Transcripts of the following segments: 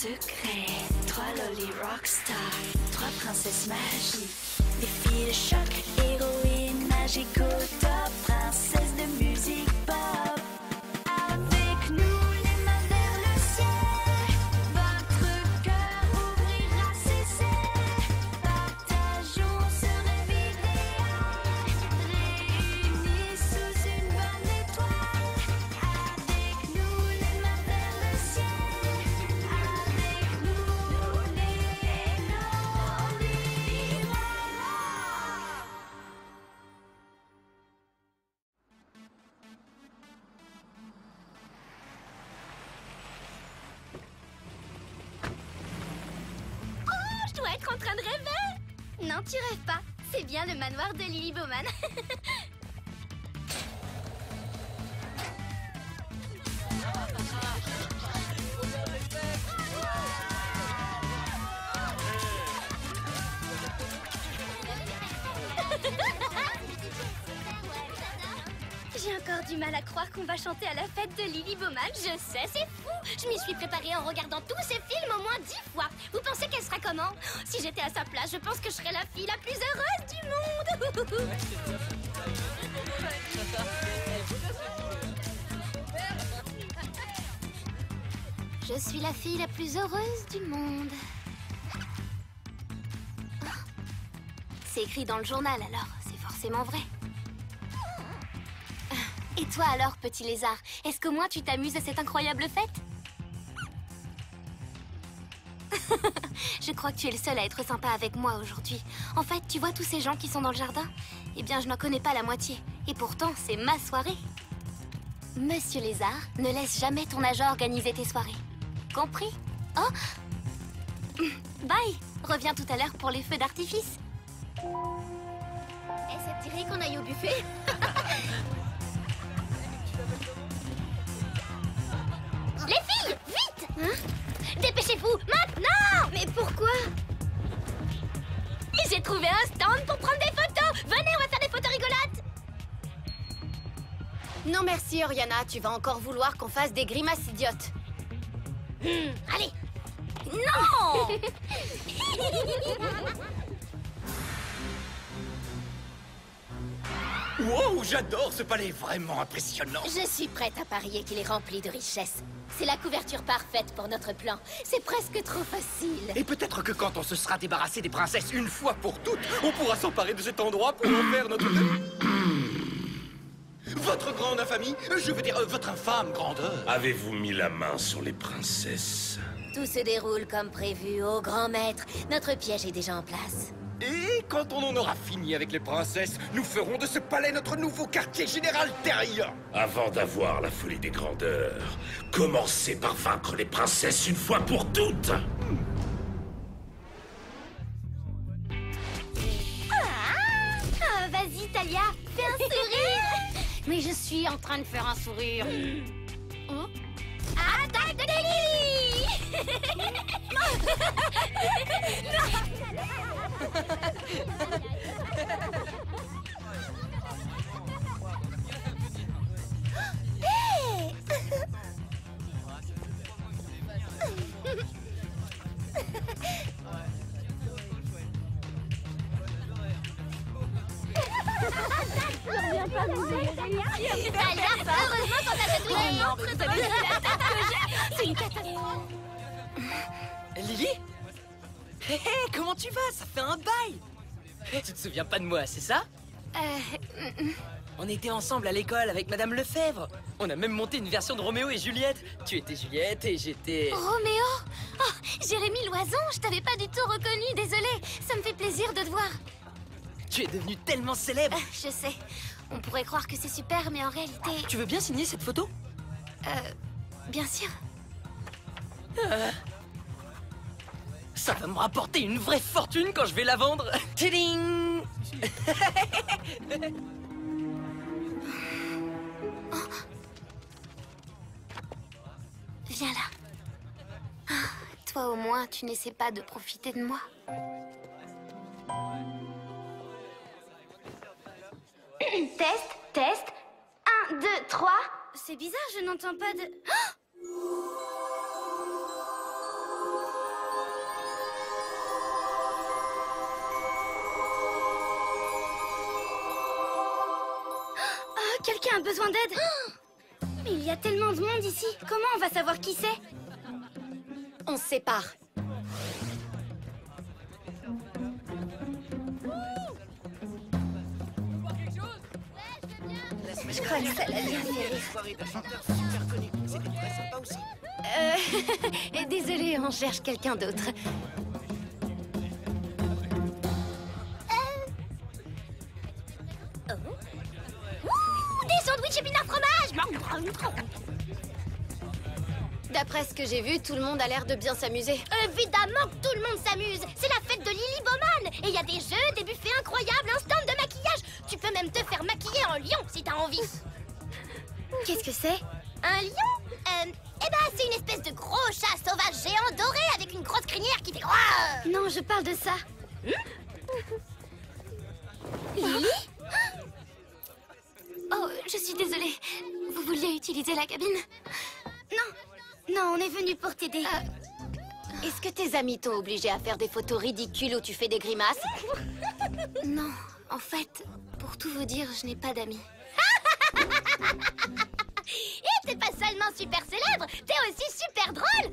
secret. 3 lolly rockstars, 3 princesses magiques. Des filles de choc, héroïnes magiques au top. Princesses de musique pop. Avec nous, les mains vers le ciel. Votre cœur ouvrira ses ailes. Partageons ce rêve idéal. Réunis sous une bonne étoile. Avec nous, les mains vers le ciel. Avec nous, les Lolly Rock. Je dois être en train de rêver. Non, tu rêves pas. C'est bien le manoir de Lily Bowman. J'ai encore du mal à croire qu'on va chanter à la fête de Lily Bowman. Je sais, c'est fou. Je m'y suis préparée en regardant tous ces films au moins 10 fois. Vous pensez qu'elle sera comment? Si j'étais à sa place, je pense que je serais la fille la plus heureuse du monde. Je suis la fille la plus heureuse du monde. C'est écrit dans le journal, alors c'est forcément vrai. Et toi alors, petit lézard, est-ce qu'au moins tu t'amuses à cette incroyable fête? Je crois que tu es le seul à être sympa avec moi aujourd'hui. En fait, tu vois tous ces gens qui sont dans le jardin? Eh bien, je n'en connais pas la moitié. Et pourtant, c'est ma soirée. Monsieur Lézard, ne laisse jamais ton agent organiser tes soirées. Compris? Oh! Bye! Reviens tout à l'heure pour les feux d'artifice. Et ça te dirait qu'on aille au buffet? Les filles, vite! Hein? Dépêchez-vous, maintenant! Mais pourquoi? J'ai trouvé un stand pour prendre des photos! Venez, on va faire des photos rigolotes! Non merci Oriana, tu vas encore vouloir qu'on fasse des grimaces idiotes. Allez! Non! Wow, j'adore ce palais, vraiment impressionnant. Je suis prête à parier qu'il est rempli de richesses. C'est la couverture parfaite pour notre plan. C'est presque trop facile. Et peut-être que quand on se sera débarrassé des princesses une fois pour toutes, on pourra s'emparer de cet endroit pour en faire notre... Votre grande infamie, je veux dire votre infâme grandeur. Avez-vous mis la main sur les princesses? Tout se déroule comme prévu, ô grand maître. Notre piège est déjà en place. Et quand on en aura fini avec les princesses, nous ferons de ce palais notre nouveau quartier général terrien. Avant d'avoir la folie des grandeurs, commencez par vaincre les princesses une fois pour toutes. Ah, vas-y, Talia, fais un sourire. Mais je suis en train de faire un sourire. Attaque de Lily. Hey. Talia, heureusement qu'on a cette c'est une catastrophe. Lily? Hé hé, comment tu vas? Ça fait un bail! Tu te souviens pas de moi, c'est ça? On était ensemble à l'école avec Madame Lefebvre. On a même monté une version de Roméo et Juliette. Tu étais Juliette et j'étais... Roméo? Oh, Jérémy Loison, je t'avais pas du tout reconnu, désolée. Ça me fait plaisir de te voir. Tu es devenue tellement célèbre. Je sais. On pourrait croire que c'est super, mais en réalité... Tu veux bien signer cette photo? Bien sûr. Ça va me rapporter une vraie fortune quand je vais la vendre. Tiding. Viens là. Ah, toi au moins, tu n'essaies pas de profiter de moi. Test, test. 1, 2, 3. C'est bizarre, je n'entends pas de... Oh a besoin d'aide. Mais il y a tellement de monde ici. Comment on va savoir qui c'est? On se sépare. Je crois que ça l'a bien fait. Désolée, on cherche quelqu'un d'autre. Des sandwichs épinards fromage. D'après ce que j'ai vu, tout le monde a l'air de bien s'amuser. Évidemment que tout le monde s'amuse. C'est la fête de Lily Bowman. Et il y a des jeux, des buffets incroyables, un stand de maquillage. Tu peux même te faire maquiller en lion si t'as envie. Qu'est-ce que c'est? Un lion? C'est une espèce de gros chat sauvage géant doré avec une grosse crinière qui fait... Non, je parle de ça. Lily? Oh, je suis désolée. Vous vouliez utiliser la cabine? Non, on est venu pour t'aider. Est-ce que tes amis t'ont obligé à faire des photos ridicules où tu fais des grimaces? Non, en fait, pour tout vous dire, je n'ai pas d'amis. Et t'es pas seulement super célèbre, t'es aussi super drôle.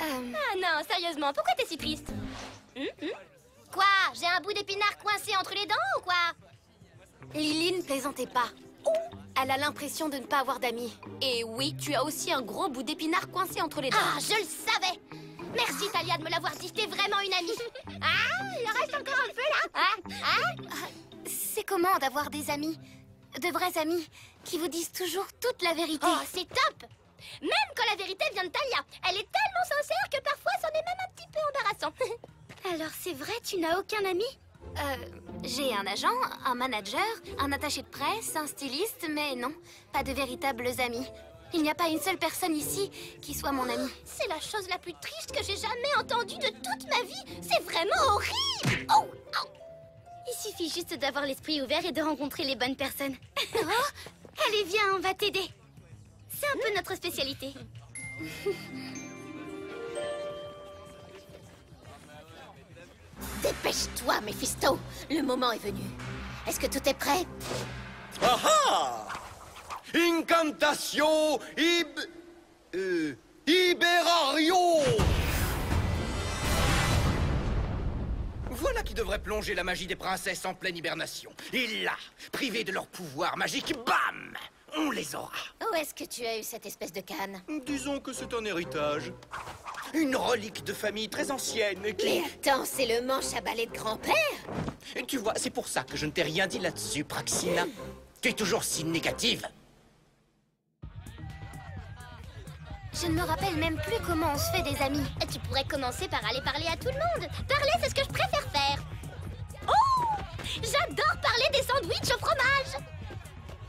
Ah non, sérieusement, pourquoi t'es si triste? Quoi? J'ai un bout d'épinard coincé entre les dents ou quoi? Lily ne plaisantait pas. Elle a l'impression de ne pas avoir d'amis. Et oui, tu as aussi un gros bout d'épinard coincé entre les dents. Ah, je le savais. Merci Talia de me l'avoir dit, t'es vraiment une amie. Ah, il en reste encore un peu là. C'est comment d'avoir des amis? De vrais amis qui vous disent toujours toute la vérité. Oh, c'est top! Même quand la vérité vient de Talia. Elle est tellement sincère que parfois c'en est même un petit peu embarrassant. Alors c'est vrai, tu n'as aucun ami? J'ai un agent, un manager, un attaché de presse, un styliste, mais non, pas de véritables amis. Il n'y a pas une seule personne ici qui soit mon ami. C'est la chose la plus triste que j'ai jamais entendue de toute ma vie. C'est vraiment horrible! Oh! Il suffit juste d'avoir l'esprit ouvert et de rencontrer les bonnes personnes. Allez, viens, on va t'aider. C'est un peu notre spécialité. Dépêche-toi, Mephisto. Le moment est venu. Est-ce que tout est prêt? Ah! Incantation Iberario! Voilà qui devrait plonger la magie des princesses en pleine hibernation. Et là, privés de leur pouvoir magique, bam! On les aura. Où est-ce que tu as eu cette espèce de canne? Disons que c'est un héritage. Une relique de famille très ancienne qui... Mais attends, c'est le manche à balai de grand-père? Et tu vois, c'est pour ça que je ne t'ai rien dit là-dessus, Praxina. Tu es toujours si négative. Je ne me rappelle même plus comment on se fait des amis. Tu pourrais commencer par aller parler à tout le monde. Parler, c'est ce que je préfère faire. Oh! J'adore parler des sandwichs au fromage.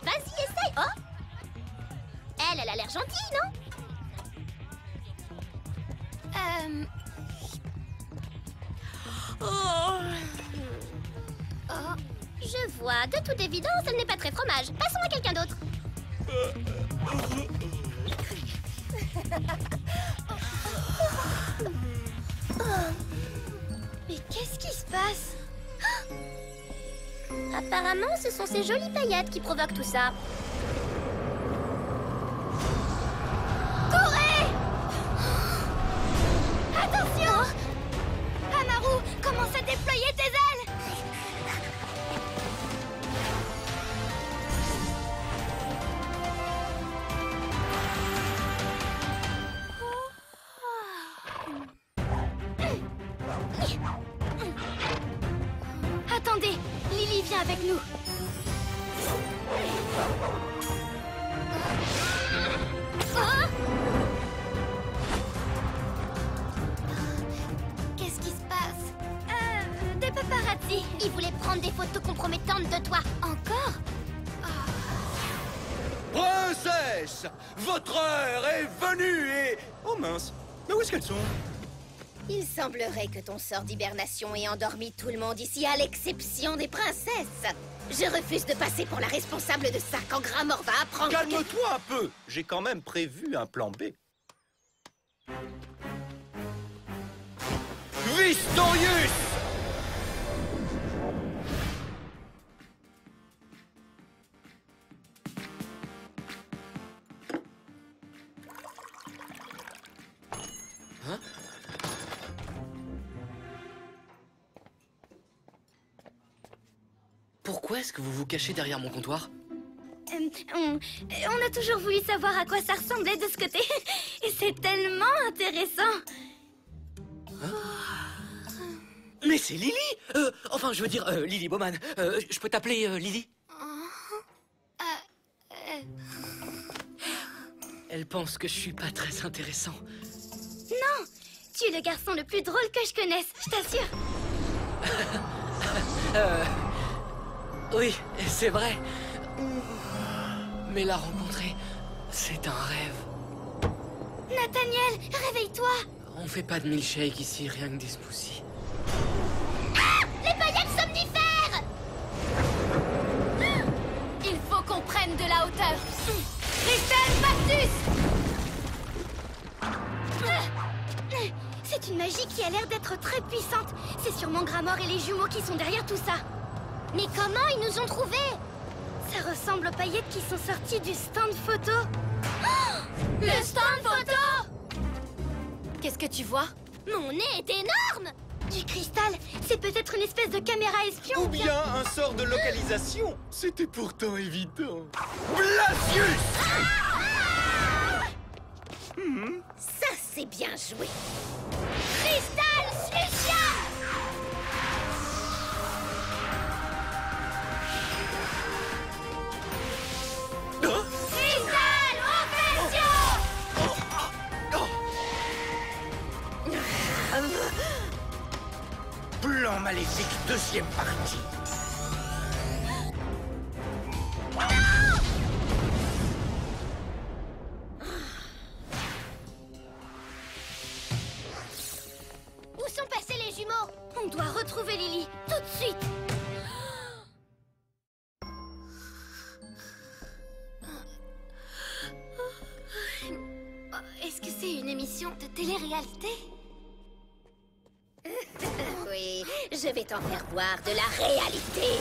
Vas-y, essaye. Oh! Elle a l'air gentille, non? Oh. Je vois. De toute évidence, elle n'est pas très fromage. Passons à quelqu'un d'autre. Mais qu'est-ce qui se passe? Apparemment, ce sont ces jolies paillettes qui provoquent tout ça. Courez! Attention! Amaru, commence à déployer tes ailes! Attendez, Lily vient avec nous. Qu'est-ce qui se passe? Des paparazzi. Ils voulaient prendre des photos compromettantes de toi. Encore? Princesse! Votre heure est venue et... Oh mince, mais où est-ce qu'elles sont? Il semblerait que ton sort d'hibernation ait endormi tout le monde ici, à l'exception des princesses. Je refuse de passer pour la responsable de ça quand Gramor va apprendre. Calme-toi un peu. J'ai quand même prévu un plan B. Vistorius! Hein? Pourquoi est-ce que vous vous cachez derrière mon comptoir? On a toujours voulu savoir à quoi ça ressemblait de ce côté. Et c'est tellement intéressant. Mais c'est Lily! Enfin, je veux dire, Lily Bowman. Je peux t'appeler Lily? Elle pense que je suis pas très intéressant. Non, tu es le garçon le plus drôle que je connaisse, je t'assure. Oui, c'est vrai. Mais la rencontrer, c'est un rêve. Nathaniel, réveille-toi. On fait pas de milkshake ici, rien que des smoothies. Ah, les paillettes somnifères! Il faut qu'on prenne de la hauteur. Crystal Bactus! C'est une magie qui a l'air d'être très puissante. C'est sûrement Gramor et les jumeaux qui sont derrière tout ça. Mais comment ils nous ont trouvés? Ça ressemble aux paillettes qui sont sorties du stand photo. Oh, le stand photo! Qu'est-ce que tu vois? Mon nez est énorme! Du cristal, c'est peut-être une espèce de caméra espion. Ou bien un sort de localisation. C'était pourtant évident. Blasius! Ça, c'est bien joué. Cristal Slucia! Cristal Oppression! Plan maléfique, deuxième partie. Où sont passés les jumeaux? On doit retrouver Lily, tout de suite. Est-ce que c'est une émission de télé-réalité? Oui, je vais t'en faire voir de la réalité.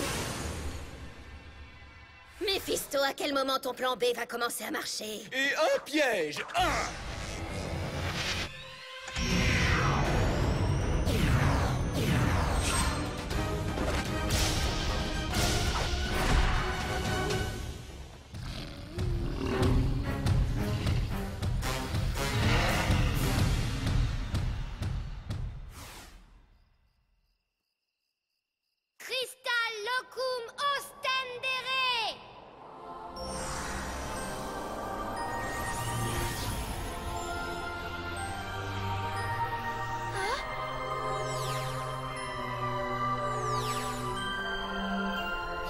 Méphisto, à quel moment ton plan B va commencer à marcher? Et un piège. Crystal Locum Ostendere!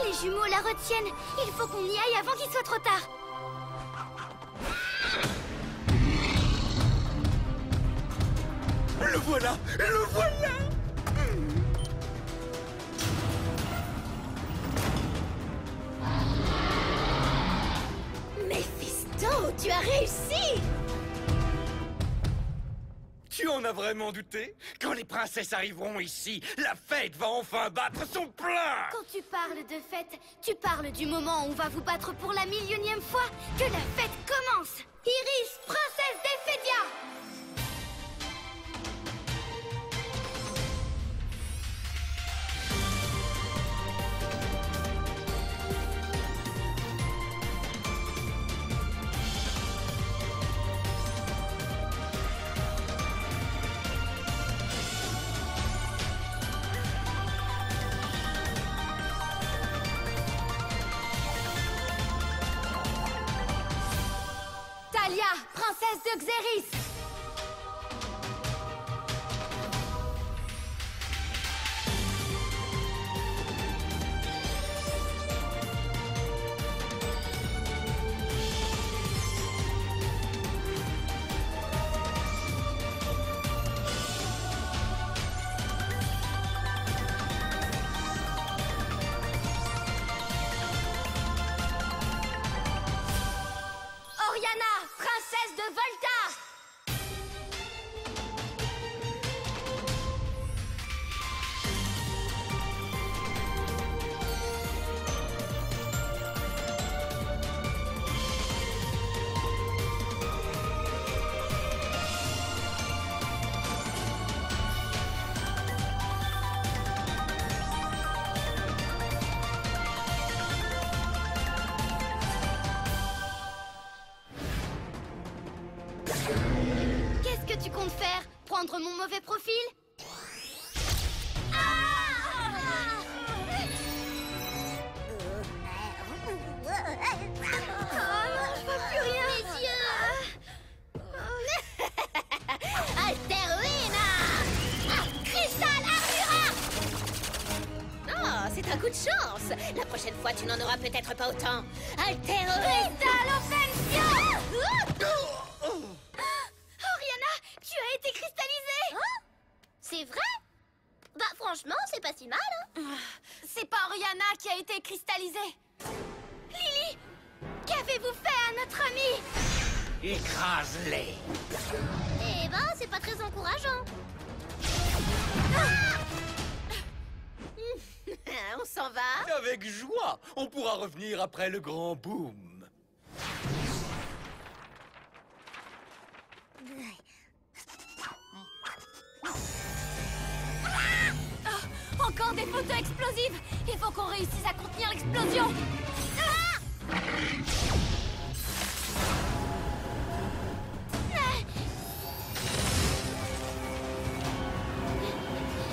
Les jumeaux la retiennent. Il faut qu'on y aille avant qu'il soit trop tard. Le voilà. Le voilà. Méphisto, tu as réussi! Tu en as vraiment douté? Quand les princesses arriveront ici, la fête va enfin battre son plein! Quand tu parles de fête, tu parles du moment où on va vous battre pour la millionième fois. Que la fête commence! Iris, princesse d'Ephédia! Talia, princesse de Xéris! Oriana, princesse de Volta! tu comptes faire? Prendre mon mauvais profil? Je vois plus rien. Mes yeux. Alteruina! Cristal Armura! Oh, c'est un coup de chance. La prochaine fois, tu n'en auras peut-être pas autant. Alteruina! Cristal Offensio! Oriana, tu as été cristallisée! Hein? C'est vrai? Bah franchement, c'est pas si mal, hein? C'est pas Oriana qui a été cristallisée. Lily, qu'avez-vous fait à notre amie? Écrase-les. Eh ben, c'est pas très encourageant. On s'en va? Avec joie. On pourra revenir après le grand boom. Encore des photos explosives! Il faut qu'on réussisse à contenir l'explosion!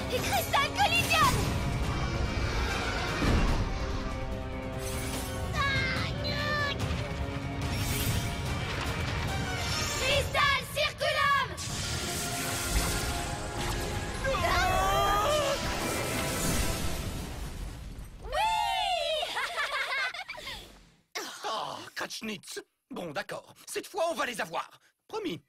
Cristal Collision! Cristal Circulum! Oh, Kratchnitz. Bon, d'accord. Cette fois, on va les avoir. Promis.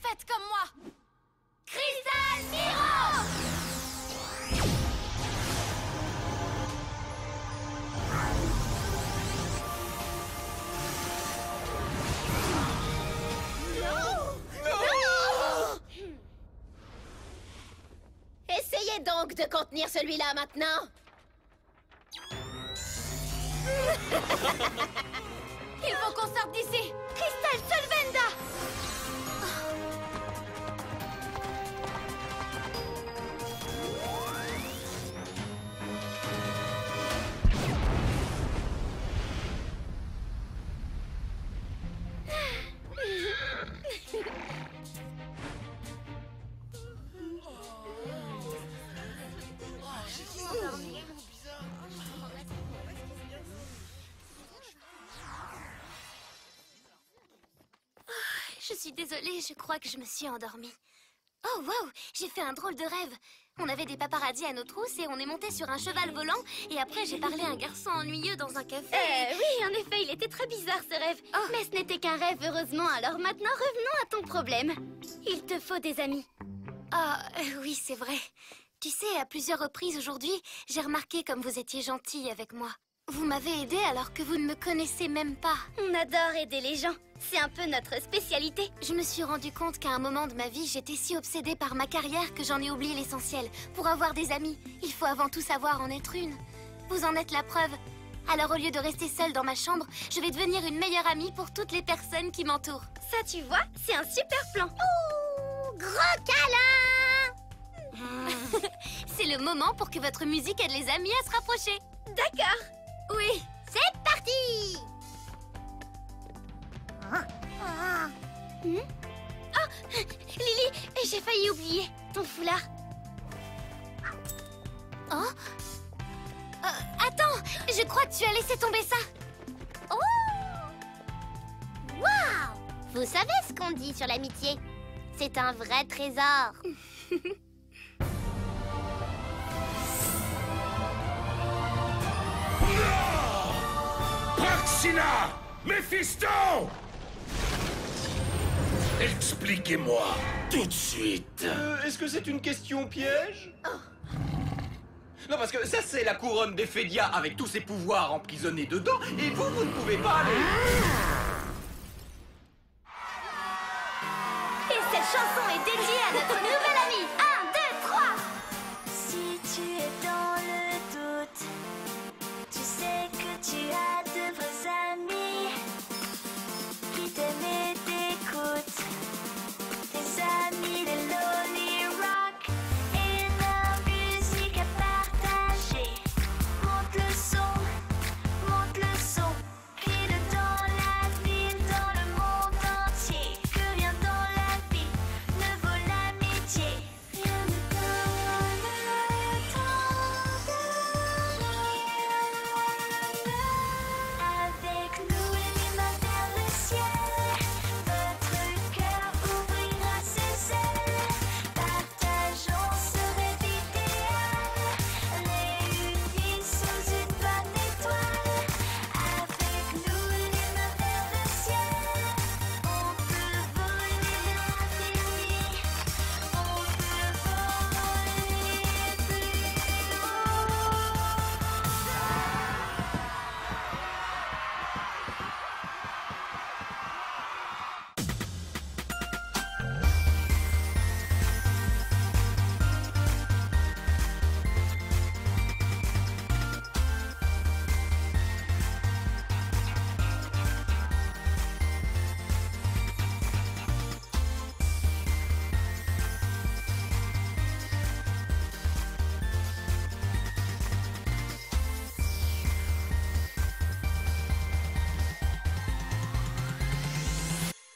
Faites comme moi! Cristal Miro! Essayez donc de contenir celui-là maintenant. Il faut qu'on sorte d'ici! Cristal Solvenda! Je suis désolée, je crois que je me suis endormie. Oh, wow, j'ai fait un drôle de rêve. On avait des paparazzis à nos trousses et on est monté sur un cheval volant. Et après, j'ai parlé à un garçon ennuyeux dans un café. Oui, en effet, il était très bizarre ce rêve. Mais ce n'était qu'un rêve, heureusement. Alors maintenant, revenons à ton problème. Il te faut des amis. Ah, oui, c'est vrai. Tu sais, à plusieurs reprises aujourd'hui, j'ai remarqué comme vous étiez gentille avec moi. Vous m'avez aidé alors que vous ne me connaissez même pas. On adore aider les gens. C'est un peu notre spécialité. Je me suis rendu compte qu'à un moment de ma vie, j'étais si obsédée par ma carrière que j'en ai oublié l'essentiel. Pour avoir des amis, il faut avant tout savoir en être une. Vous en êtes la preuve. Alors au lieu de rester seule dans ma chambre, je vais devenir une meilleure amie pour toutes les personnes qui m'entourent. Ça, tu vois, c'est un super plan. Oh, gros câlin! C'est le moment pour que votre musique aide les amis à se rapprocher. D'accord. Oui, c'est parti! Oh, Lily, j'ai failli oublier ton foulard. Oh? Attends, je crois que tu as laissé tomber ça. Oh! Waouh! Vous savez ce qu'on dit sur l'amitié? C'est un vrai trésor. Praxina! Méphisto! Expliquez-moi, tout de suite. Est-ce que c'est une question piège? Non, parce que ça, c'est la couronne d'Ephédia avec tous ses pouvoirs emprisonnés dedans, et vous, vous ne pouvez pas aller. Et cette chanson est dédiée à notre nouvelle amie,